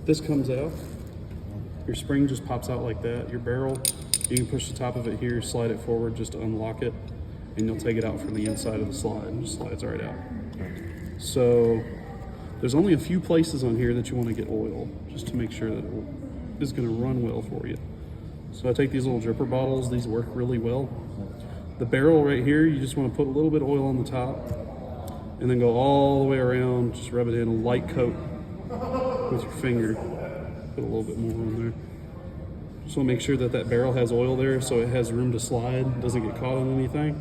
This comes out. Your spring just pops out like that. Your barrel, you can push the top of it here, slide it forward just to unlock it, and you'll take it out from the inside of the slide. It just slides right out. So there's only a few places on here that you want to get oil, just to make sure that it is going to run well for you. So I take these little dripper bottles. These work really well. The barrel right here, you just want to put a little bit of oil on the top and then go all the way around. Just rub it in, a light coat with your finger. Put a little bit more on there. Just want to make sure that that barrel has oil there so it has room to slide, doesn't get caught on anything.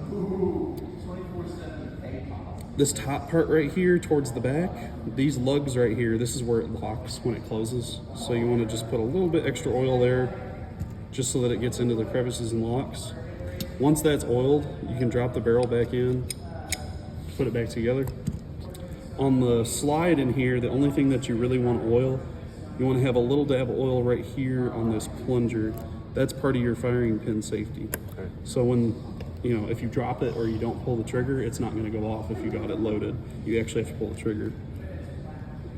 This top part right here towards the back, these lugs right here, this is where it locks when it closes. So you want to just put a little bit extra oil there just so that it gets into the crevices and locks. Once that's oiled, you can drop the barrel back in, put it back together. On the slide in here, the only thing that you really want to oil, you want to have a little dab of oil right here on this plunger. That's part of your firing pin safety. Okay. So when, if you drop it or you don't pull the trigger, it's not going to go off if you got it loaded. You actually have to pull the trigger.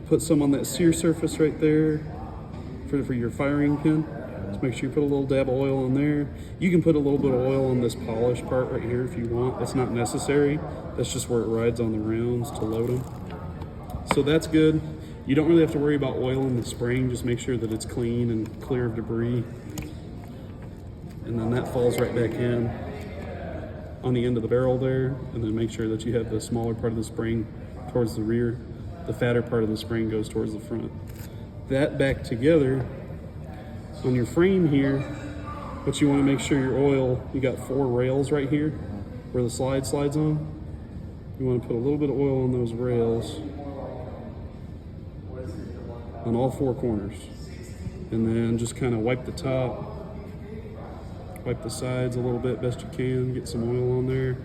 Put some on that sear surface right there for your firing pin. Just make sure you put a little dab of oil in there. You can put a little bit of oil on this polished part right here if you want. It's not necessary. That's just where it rides on the rounds to load them. So that's good. You don't really have to worry about oil in the spring. Just make sure that it's clean and clear of debris. And then that falls right back in on the end of the barrel there. And then make sure that you have the smaller part of the spring towards the rear. The fatter part of the spring goes towards the front. That back together on your frame here, but you want to make sure your oil, you got 4 rails right here where the slide slides on. You want to put a little bit of oil on those rails on all 4 corners, and then just kind of wipe the top, wipe the sides a little bit best you can, get some oil on there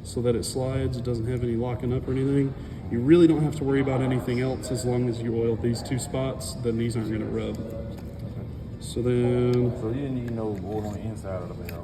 so that it slides, it doesn't have any locking up or anything. You really don't have to worry about anything else as long as you oil these 2 spots, then these aren't going to rub. So then, so you need no oil on the inside of the barrel.